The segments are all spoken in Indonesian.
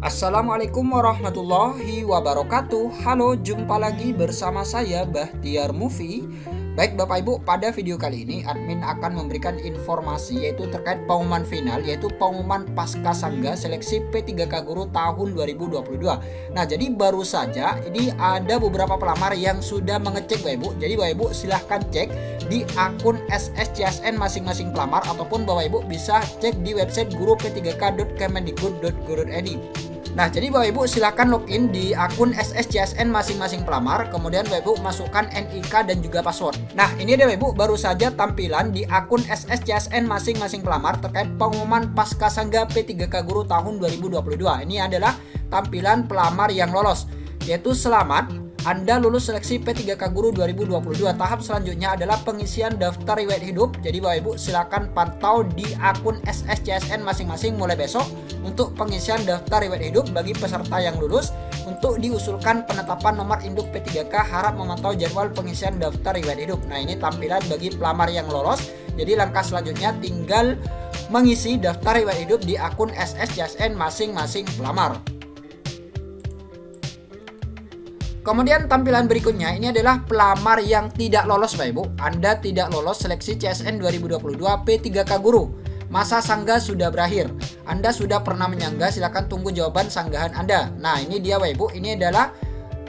Assalamualaikum warahmatullahi wabarakatuh. Halo, jumpa lagi bersama saya Bahtiar Mufi. Baik Bapak Ibu, pada video kali ini admin akan memberikan informasi yaitu terkait pengumuman final, yaitu pengumuman Pasca Sangga Seleksi P3K Guru tahun 2022. Nah, jadi baru saja ini ada beberapa pelamar yang sudah mengecek Bapak Ibu. Jadi Bapak Ibu silahkan cek di akun SSCSN masing-masing pelamar, ataupun Bapak Ibu bisa cek di website guru-p3k.kemendikbud.go.id. Nah, jadi Bapak Ibu silakan login di akun SSCSN masing-masing pelamar, kemudian Bapak Ibu masukkan NIK dan juga password. Nah, ini dia Bapak Ibu, baru saja tampilan di akun SSCSN masing-masing pelamar terkait pengumuman Pasca Sangga P3K Guru tahun 2022. Ini adalah tampilan pelamar yang lolos, yaitu selamat Anda lulus seleksi P3K Guru 2022. Tahap selanjutnya adalah pengisian daftar riwayat hidup. Jadi Bapak Ibu silakan pantau di akun SSCSN masing-masing mulai besok untuk pengisian daftar riwayat hidup bagi peserta yang lulus. Untuk diusulkan penetapan nomor induk P3K, harap memantau jadwal pengisian daftar riwayat hidup. Nah, ini tampilan bagi pelamar yang lolos. Jadi langkah selanjutnya tinggal mengisi daftar riwayat hidup di akun SSCSN masing-masing pelamar. Kemudian tampilan berikutnya ini adalah pelamar yang tidak lolos Bapak Ibu. Anda tidak lolos seleksi CSN 2022 P3K Guru. Masa sangga sudah berakhir. Anda sudah pernah menyangga, silakan tunggu jawaban sanggahan Anda. Nah, ini dia Bapak Ibu, ini adalah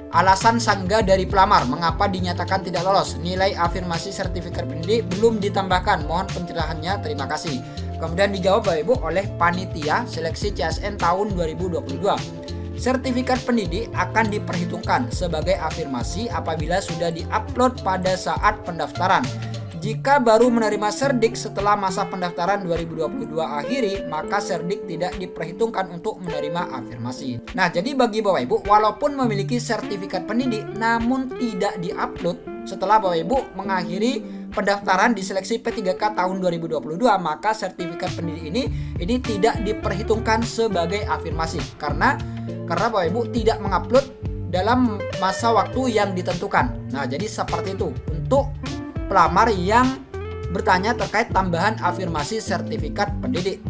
alasan sangga dari pelamar mengapa dinyatakan tidak lolos. Nilai afirmasi sertifikat pendidik belum ditambahkan. Mohon pencerahannya, terima kasih. Kemudian dijawab Bapak Ibu oleh panitia seleksi CSN tahun 2022. Sertifikat pendidik akan diperhitungkan sebagai afirmasi apabila sudah diupload pada saat pendaftaran. Jika baru menerima serdik setelah masa pendaftaran 2022 akhiri, maka serdik tidak diperhitungkan untuk menerima afirmasi. Nah, jadi bagi Bapak Ibu, walaupun memiliki sertifikat pendidik namun tidak diupload setelah Bapak Ibu mengakhiri pendaftaran di seleksi P3K tahun 2022, maka sertifikat pendidik ini tidak diperhitungkan sebagai afirmasi karena Bapak Ibu tidak mengupload dalam masa waktu yang ditentukan. Nah, jadi seperti itu untuk pelamar yang bertanya terkait tambahan afirmasi sertifikat pendidik.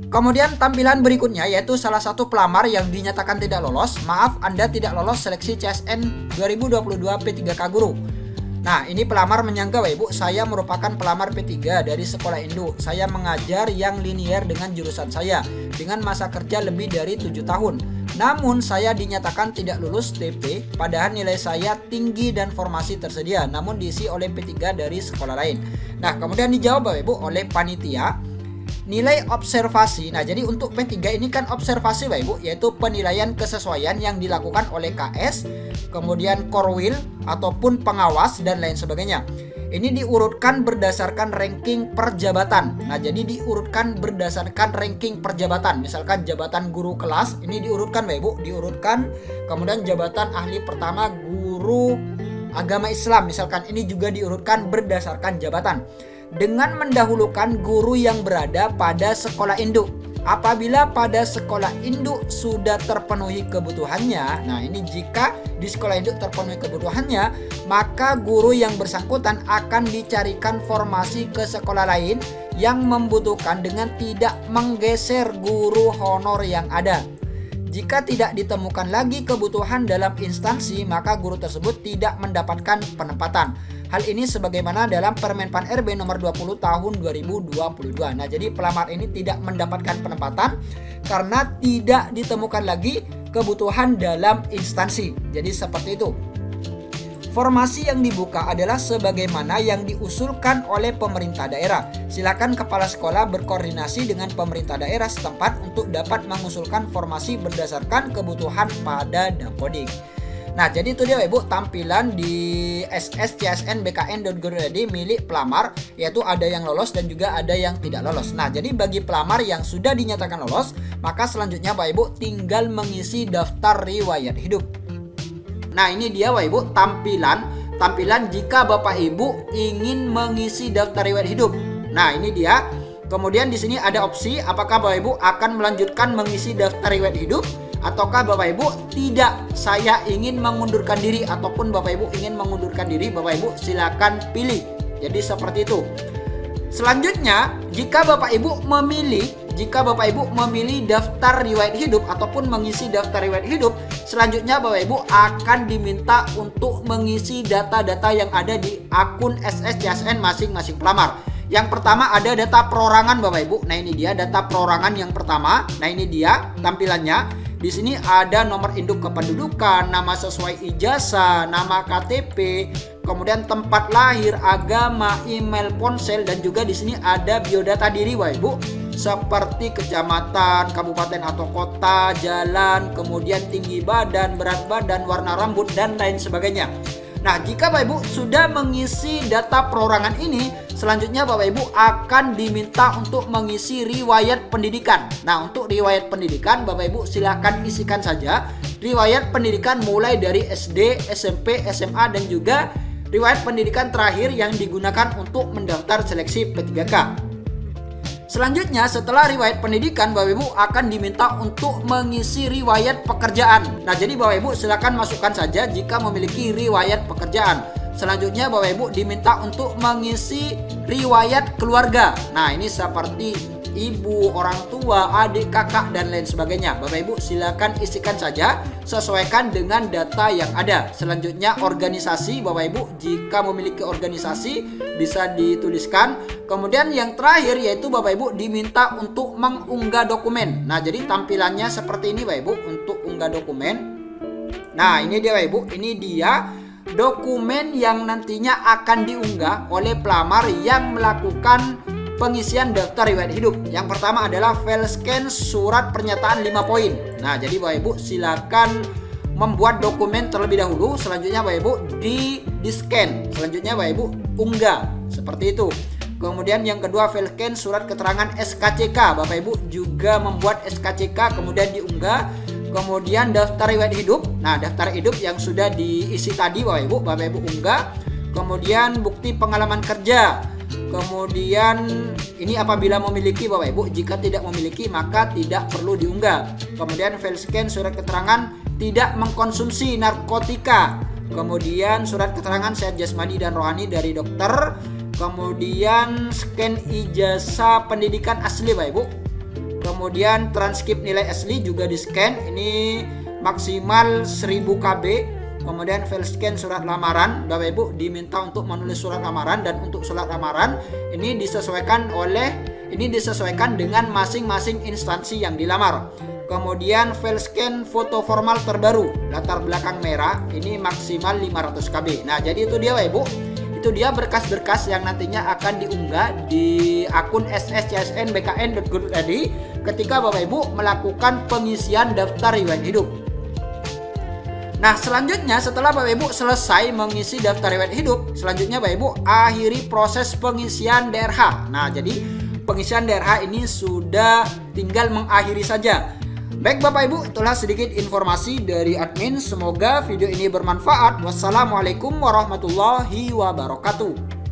Kemudian tampilan berikutnya yaitu salah satu pelamar yang dinyatakan tidak lolos. Maaf, Anda tidak lolos seleksi CSN 2022 P3K Guru. Nah, ini pelamar menyangka Bapak Ibu, saya merupakan pelamar P3 dari sekolah induk. Saya mengajar yang linier dengan jurusan saya dengan masa kerja lebih dari 7 tahun. Namun saya dinyatakan tidak lulus TP, padahal nilai saya tinggi dan formasi tersedia, namun diisi oleh P3 dari sekolah lain. Nah, kemudian dijawab Bapak Ibu oleh panitia, nilai observasi. Nah, jadi untuk P3 ini kan observasi Bapak Ibu, yaitu penilaian kesesuaian yang dilakukan oleh KS, kemudian Korwil ataupun pengawas dan lain sebagainya. Ini diurutkan berdasarkan ranking per jabatan. Nah, jadi diurutkan berdasarkan ranking per jabatan. Misalkan jabatan guru kelas ini diurutkan Bapak Ibu, diurutkan. Kemudian jabatan ahli pertama guru agama Islam misalkan, ini juga diurutkan berdasarkan jabatan, dengan mendahulukan guru yang berada pada sekolah induk. Apabila pada sekolah induk sudah terpenuhi kebutuhannya, nah ini jika di sekolah induk terpenuhi kebutuhannya, maka guru yang bersangkutan akan dicarikan formasi ke sekolah lain yang membutuhkan dengan tidak menggeser guru honor yang ada. Jika tidak ditemukan lagi kebutuhan dalam instansi, maka guru tersebut tidak mendapatkan penempatan. Hal ini sebagaimana dalam Permen Pan RB nomor 20 tahun 2022. Nah, jadi pelamar ini tidak mendapatkan penempatan karena tidak ditemukan lagi kebutuhan dalam instansi. Jadi seperti itu. Formasi yang dibuka adalah sebagaimana yang diusulkan oleh pemerintah daerah. Silakan kepala sekolah berkoordinasi dengan pemerintah daerah setempat untuk dapat mengusulkan formasi berdasarkan kebutuhan pada Dapodik. Nah, jadi itu dia Ibu tampilan di sscsnbkn.go.id milik pelamar, yaitu ada yang lolos dan juga ada yang tidak lolos. Nah, jadi bagi pelamar yang sudah dinyatakan lolos, maka selanjutnya Bapak Ibu tinggal mengisi daftar riwayat hidup. Nah, ini dia Bapak Ibu tampilan jika Bapak Ibu ingin mengisi daftar riwayat hidup. Nah, ini dia. Kemudian di sini ada opsi apakah Bapak Ibu akan melanjutkan mengisi daftar riwayat hidup ataukah Bapak Ibu tidak, saya ingin mengundurkan diri, ataupun Bapak Ibu ingin mengundurkan diri, Bapak Ibu silakan pilih. Jadi seperti itu. Selanjutnya, jika Bapak Ibu memilih jika Bapak Ibu memilih daftar riwayat hidup ataupun mengisi daftar riwayat hidup, selanjutnya Bapak Ibu akan diminta untuk mengisi data-data yang ada di akun SSCSN masing-masing pelamar. Yang pertama ada data perorangan Bapak Ibu. Nah, ini dia data perorangan yang pertama. Nah, ini dia tampilannya. Di sini ada nomor induk kependudukan, nama sesuai ijazah, nama KTP, kemudian tempat lahir, agama, email, ponsel, dan juga di sini ada biodata diri Bapak Ibu, seperti kecamatan, kabupaten atau kota, jalan, kemudian tinggi badan, berat badan, warna rambut, dan lain sebagainya. Nah, jika Bapak Ibu sudah mengisi data perorangan ini, selanjutnya Bapak Ibu akan diminta untuk mengisi riwayat pendidikan. Nah, untuk riwayat pendidikan Bapak Ibu silakan isikan saja riwayat pendidikan mulai dari SD, SMP, SMA, dan juga riwayat pendidikan terakhir yang digunakan untuk mendaftar seleksi P3K. Selanjutnya setelah riwayat pendidikan Bapak Ibu akan diminta untuk mengisi riwayat pekerjaan. Nah, jadi Bapak Ibu silakan masukkan saja jika memiliki riwayat pekerjaan. Selanjutnya Bapak Ibu diminta untuk mengisi riwayat keluarga. Nah, ini seperti ibu, orang tua, adik, kakak, dan lain sebagainya. Bapak Ibu silakan isikan saja sesuaikan dengan data yang ada. Selanjutnya organisasi Bapak Ibu jika memiliki organisasi bisa dituliskan. Kemudian yang terakhir yaitu Bapak Ibu diminta untuk mengunggah dokumen. Nah, jadi tampilannya seperti ini Bapak Ibu untuk unggah dokumen. Nah, ini dia Bapak Ibu, ini dia dokumen yang nantinya akan diunggah oleh pelamar yang melakukan pengisian daftar riwayat hidup. Yang pertama adalah file scan surat pernyataan 5 poin. Nah, jadi Bapak Ibu silakan membuat dokumen terlebih dahulu. Selanjutnya Bapak Ibu di scan. Selanjutnya Bapak Ibu unggah seperti itu. Kemudian yang kedua file scan surat keterangan SKCK. Bapak Ibu juga membuat SKCK kemudian diunggah. Kemudian daftar riwayat hidup. Nah, daftar hidup yang sudah diisi tadi Bapak Ibu unggah. Kemudian bukti pengalaman kerja. Kemudian ini apabila memiliki Bapak Ibu, jika tidak memiliki maka tidak perlu diunggah. Kemudian file scan surat keterangan tidak mengkonsumsi narkotika. Kemudian surat keterangan sehat jasmani dan rohani dari dokter. Kemudian scan ijazah pendidikan asli Bapak Ibu. Kemudian transkrip nilai asli juga di scan. Ini maksimal 1000 KB. Kemudian file scan surat lamaran, Bapak Ibu diminta untuk menulis surat lamaran, dan untuk surat lamaran ini disesuaikan dengan masing-masing instansi yang dilamar. Kemudian file scan foto formal terbaru, latar belakang merah, ini maksimal 500 KB. Nah, jadi itu dia Bapak Ibu. Itu dia berkas-berkas yang nantinya akan diunggah di akun sscsnbkn.go.id ketika Bapak Ibu melakukan pengisian daftar riwayat hidup. Nah, selanjutnya setelah Bapak Ibu selesai mengisi daftar riwayat hidup, selanjutnya Bapak Ibu akhiri proses pengisian DRH. Nah, jadi pengisian DRH ini sudah tinggal mengakhiri saja. Baik Bapak Ibu, itulah sedikit informasi dari admin. Semoga video ini bermanfaat. Wassalamualaikum warahmatullahi wabarakatuh.